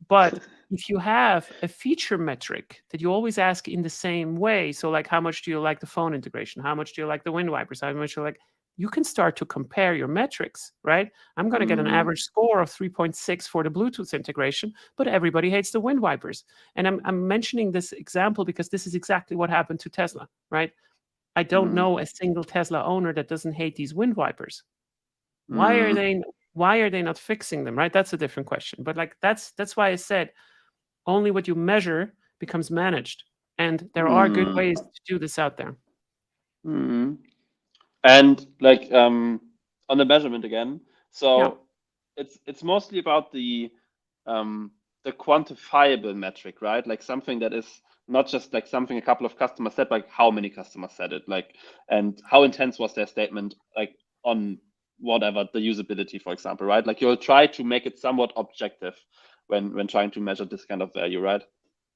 Speaker 2: But if you have a feature metric that you always ask in the same way, so like, how much do you like the phone integration? How much do you like the wind wipers? How much do you like? You can start to compare your metrics, right? I'm going to get an average score of 3.6 for the Bluetooth integration, but everybody hates the wind wipers. And I'm mentioning this example because this is exactly what happened to Tesla, right? I don't know a single Tesla owner that doesn't hate these wind wipers. Why are they not fixing them, right? That's a different question. But like that's why I said only what you measure becomes managed. And there are good ways to do this out there.
Speaker 1: And like on the measurement again, so it's mostly about the quantifiable metric, right? Like something that is not just like something a couple of customers said, like how many customers said it, like, and how intense was their statement, like on whatever the usability, for example, right? Like you'll try to make it somewhat objective when trying to measure this kind of value, right?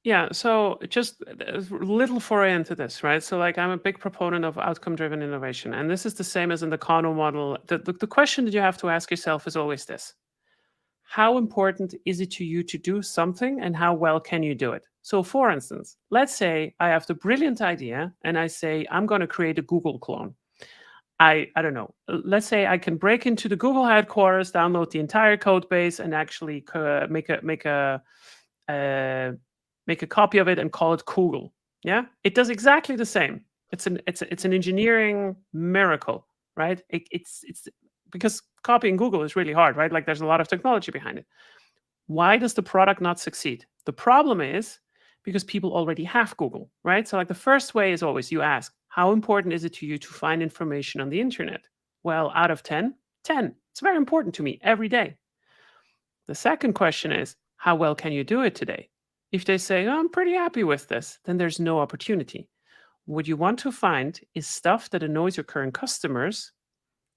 Speaker 2: Yeah, so just a little foray into this, right? So, like, I'm a big proponent of outcome-driven innovation, and this is the same as in the Kano model. The question that you have to ask yourself is always this: how important is it to you to do something, and how well can you do it? So, for instance, let's say I have the brilliant idea, and I say I'm going to create a Google clone. I don't know. Let's say I can break into the Google headquarters, download the entire code base, and actually make a copy of it and call it Google. Yeah, it does exactly the same. It's an engineering miracle, right? It's because copying Google is really hard, right? Like there's a lot of technology behind it. Why does the product not succeed? The problem is because people already have Google, right? So like the first way is always you ask, how important is it to you to find information on the internet? Well, out of 10, 10. It's very important to me every day. The second question is, how well can you do it today? If they say, oh, I'm pretty happy with this, then there's no opportunity. What you want to find is stuff that annoys your current customers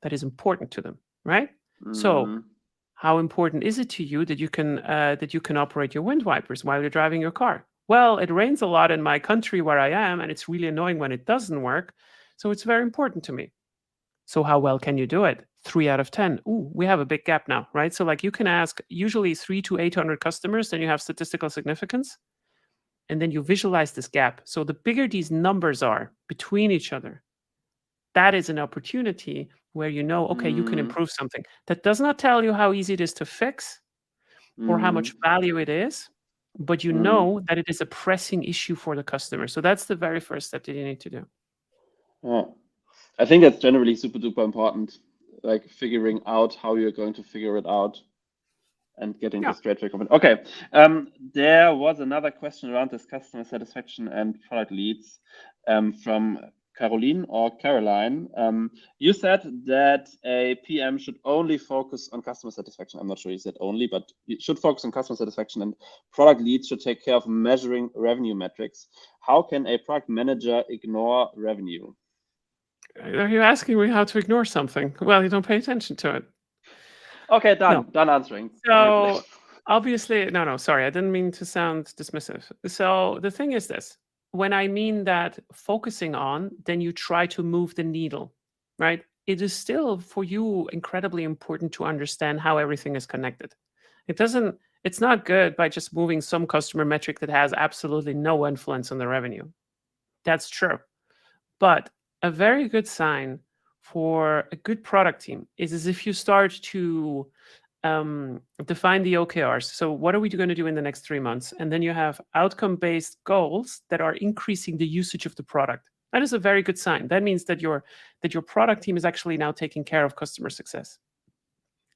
Speaker 2: that is important to them, right? So, how important is it to you that you can operate your wind wipers while you're driving your car? Well, it rains a lot in my country where I am, and it's really annoying when it doesn't work. So it's very important to me. So how well can you do it? 3 out of 10. Ooh, we have a big gap now, right? So like you can ask usually 3 to 800 customers, then you have statistical significance, and then you visualize this gap. So the bigger these numbers are between each other, that is an opportunity where okay, you can improve something. That does not tell you how easy it is to fix or how much value it is, but you know that it is a pressing issue for the customer. So that's the very first step that you need to do.
Speaker 1: Yeah. I think that's generally super duper important, like figuring out how you're going to figure it out and getting the straight recommend. Okay, there was another question around this customer satisfaction and product leads from Caroline or Caroline. You said that a PM should only focus on customer satisfaction. I'm not sure you said only, but you should focus on customer satisfaction, and product leads should take care of measuring revenue metrics. How can a product manager ignore revenue?
Speaker 2: Are you asking me how to ignore something? Well, you don't pay attention to it.
Speaker 1: Okay, done.
Speaker 2: No.
Speaker 1: Done answering.
Speaker 2: So obviously, no, sorry, I didn't mean to sound dismissive. So the thing is this: when I mean that focusing on, then you try to move the needle, right? It is still for you incredibly important to understand how everything is connected. It's not good by just moving some customer metric that has absolutely no influence on the revenue. That's true. But a very good sign for a good product team is if you start to define the OKRs. So what are we going to do in the next 3 months? And then you have outcome-based goals that are increasing the usage of the product. That is a very good sign. That means that your product team is actually now taking care of customer success.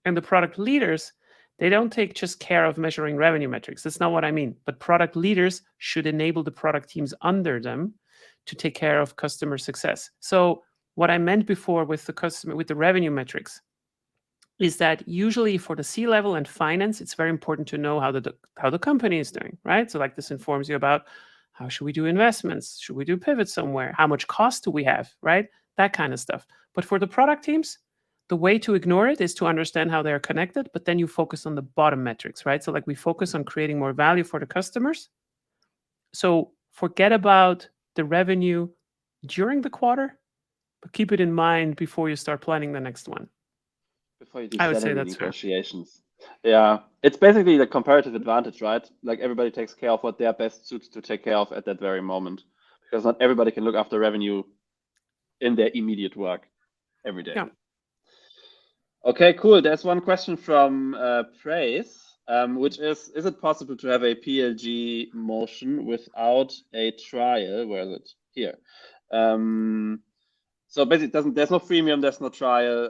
Speaker 2: And the product leaders, they don't take just care of measuring revenue metrics. That's not what I mean. But product leaders should enable the product teams under them to take care of customer success. So what I meant before with the revenue metrics is that usually for the C-level and finance, it's very important to know how the company is doing, right? So like this informs you about how should we do investments? Should we do pivot somewhere? How much cost do we have, right? That kind of stuff. But for the product teams, the way to ignore it is to understand how they're connected, but then you focus on the bottom metrics, right? So like we focus on creating more value for the customers. So forget about the revenue during the quarter, but keep it in mind before you start planning the next one.
Speaker 1: Before you do
Speaker 2: I would say
Speaker 1: salary
Speaker 2: that's
Speaker 1: negotiations. Fair. Yeah, it's basically the comparative advantage, right? Like everybody takes care of what they're best suited to take care of at that very moment, because not everybody can look after revenue in their immediate work every day.
Speaker 2: Yeah.
Speaker 1: Okay, cool. There's one question from Praise, which is it possible to have a PLG motion without a trial? Where is it? Here. So basically, there's no freemium, there's no trial.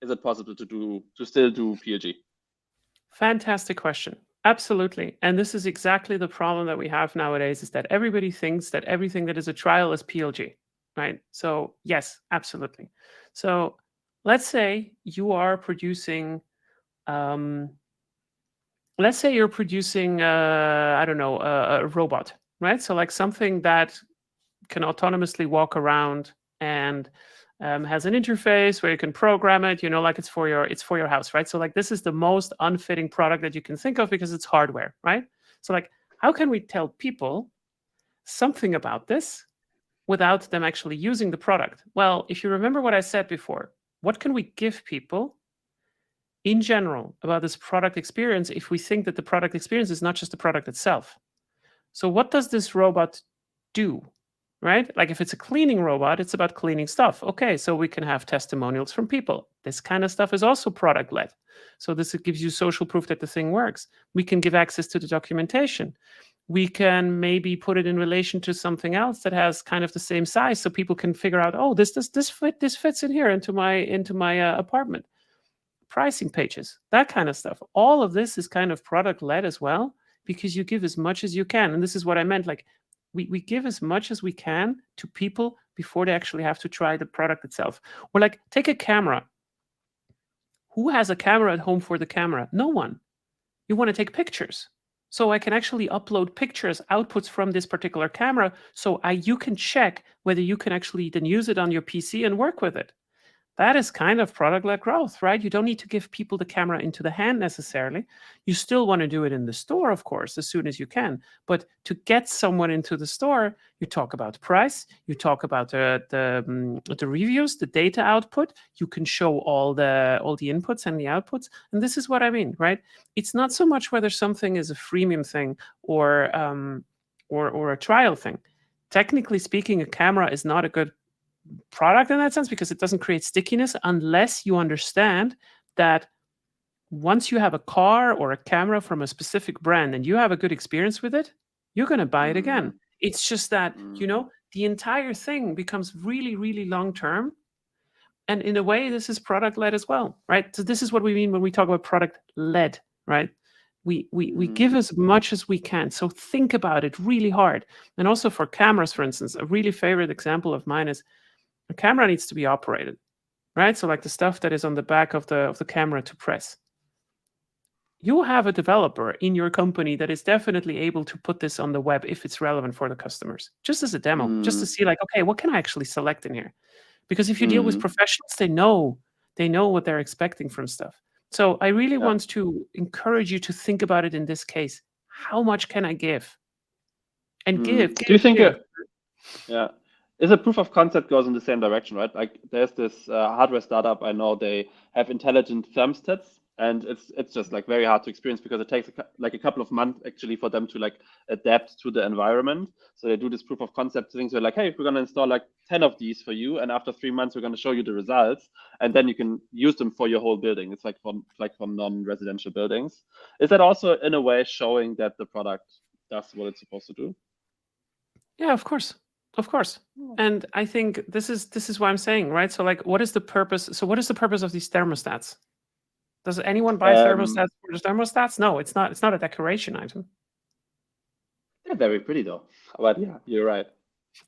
Speaker 1: Is it possible to still do PLG?
Speaker 2: Fantastic question. Absolutely. And this is exactly the problem that we have nowadays, is that everybody thinks that everything that is a trial is PLG, right? So yes, absolutely. So let's say you are producing, let's say you're producing, I don't know, a robot, right? So like something that can autonomously walk around and has an interface where you can program it, like it's for your house, right? So like this is the most unfitting product that you can think of because it's hardware, right? So like, how can we tell people something about this without them actually using the product? Well, if you remember what I said before, what can we give people in general about this product experience if we think that the product experience is not just the product itself? So what does this robot do? Right? Like if it's a cleaning robot, it's about cleaning stuff. Okay, so we can have testimonials from people. This kind of stuff is also product led. So this gives you social proof that the thing works. We can give access to the documentation. We can maybe put it in relation to something else that has kind of the same size, so people can figure out, oh, this fits in here into my apartment. Pricing pages, that kind of stuff. All of this is kind of product led as well, because you give as much as you can. And this is what I meant, like we give as much as we can to people before they actually have to try the product itself. Or like take a camera. Who has a camera at home for the camera? No one. You want to take pictures. So I can actually upload pictures, outputs from this particular camera, so you can check whether you can actually then use it on your PC and work with it. That is kind of product-led growth, right? You don't need to give people the camera into the hand necessarily. You still want to do it in the store, of course, as soon as you can. But to get someone into the store, you talk about price, you talk about the reviews, the data output. You can show all the inputs and the outputs. And this is what I mean, right? It's not so much whether something is a freemium thing or a trial thing. Technically speaking, a camera is not a good product in that sense because it doesn't create stickiness unless you understand that once you have a car or a camera from a specific brand and you have a good experience with it, you're going to buy it again. It's just that, the entire thing becomes really, really long-term. And in a way, this is product-led as well, right? So this is what we mean when we talk about product-led, right? We give as much as we can. So think about it really hard. And also for cameras, for instance, a really favorite example of mine is a camera needs to be operated, right? So like the stuff that is on the back of the camera to press. You have a developer in your company that is definitely able to put this on the web if it's relevant for the customers, just as a demo, just to see like, okay, what can I actually select in here? Because if you deal with professionals, they know what they're expecting from stuff. So I really want to encourage you to think about it in this case. How much can I give? And give.
Speaker 1: Do you think is a proof of concept goes in the same direction, right? Like there's this hardware startup I know, they have intelligent thermostats, and it's just like very hard to experience because it takes like a couple of months actually for them to like adapt to the environment. So they do this proof of concept things. They're like, hey, we're going to install like 10 of these for you, and after 3 months we're going to show you the results, and then you can use them for your whole building. It's like from non-residential buildings. Is that also in a way showing that the product does what it's supposed to do?
Speaker 2: Yeah, of course. Of course. And I think this is why I'm saying, right? So like, what is the purpose? So what is the purpose of these thermostats? Does anyone buy thermostats for the thermostats? No, it's not. It's not a decoration item.
Speaker 1: They're very pretty though. But yeah, you're right.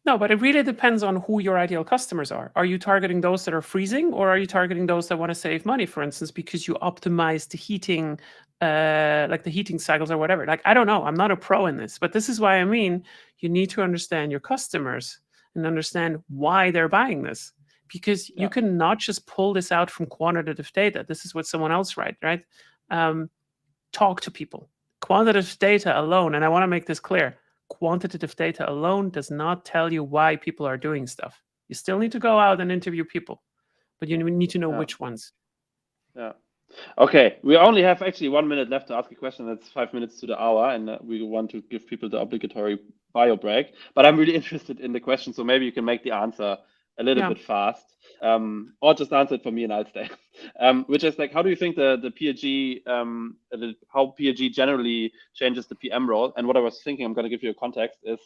Speaker 2: No, but it really depends on who your ideal customers are. Are you targeting those that are freezing, or are you targeting those that want to save money, for instance, because you optimize the heating, like the heating cycles or whatever? Like, I don't know. I'm not a pro in this, but this is why I mean, you need to understand your customers and understand why they're buying this, because you can not just pull this out from quantitative data. This is what someone else write, right? Talk to people. Quantitative data alone, and I want to make this clear, quantitative data alone does not tell you why people are doing stuff. You still need to go out and interview people, but you need to know which ones.
Speaker 1: Yeah. Okay, we only have actually 1 minute left to ask a question. That's 5 minutes to the hour, and we want to give people the obligatory bio break. But I'm really interested in the question, so maybe you can make the answer a little bit fast, or just answer it for me and I'll stay. Which is like, how do you think the PLG, how PLG generally changes the PM role? And what I was thinking, I'm going to give you a context, is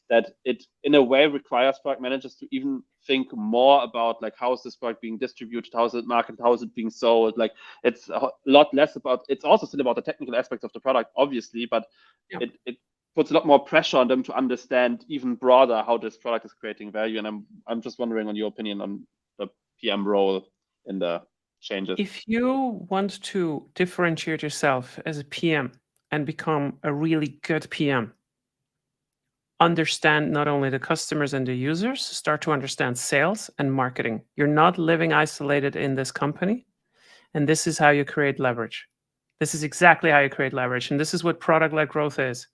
Speaker 1: that it in a way requires product managers to even think more about like, how is this product being distributed, how is it marketed, how is it being sold? Like it's a lot less about, it's also still about the technical aspects of the product, obviously, but it puts a lot more pressure on them to understand even broader how this product is creating value. And I'm just wondering on your opinion on the PM role in the changes.
Speaker 2: If you want to differentiate yourself as a PM and become a really good PM, understand not only the customers and the users, start to understand sales and marketing. You're not living isolated in this company, and this is how you create leverage. This is exactly how you create leverage, and this is what product-led growth is.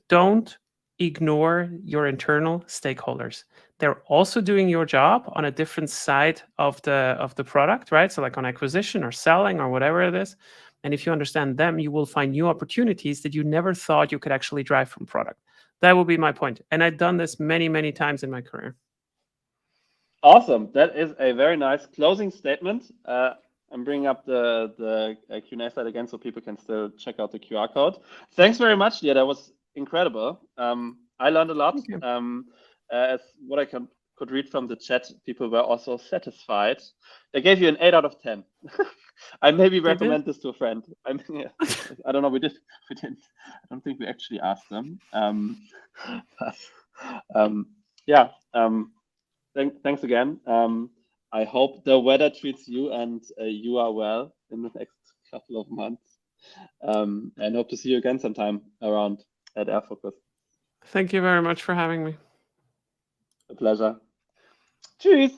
Speaker 2: Don't ignore your internal stakeholders. They're also doing your job on a different side of the product, right? So like on acquisition or selling or whatever it is. And if you understand them, you will find new opportunities that you never thought you could actually drive from product. That would be my point. And I've done this many, many times in my career.
Speaker 1: Awesome. That is a very nice closing statement. I'm bringing up the Q&A slide again so people can still check out the QR code. Thanks very much, Leah. That was incredible. I learned a lot. As what I could read from the chat, people were also satisfied. They gave you an 8 out of 10. I maybe recommend this to a friend. I mean, I don't know. We didn't. I don't think we actually asked them. Thanks again. I hope the weather treats you and you are well in the next couple of months. And hope to see you again sometime around at Airfocus.
Speaker 2: Thank you very much for having me.
Speaker 1: A pleasure. Tschüss.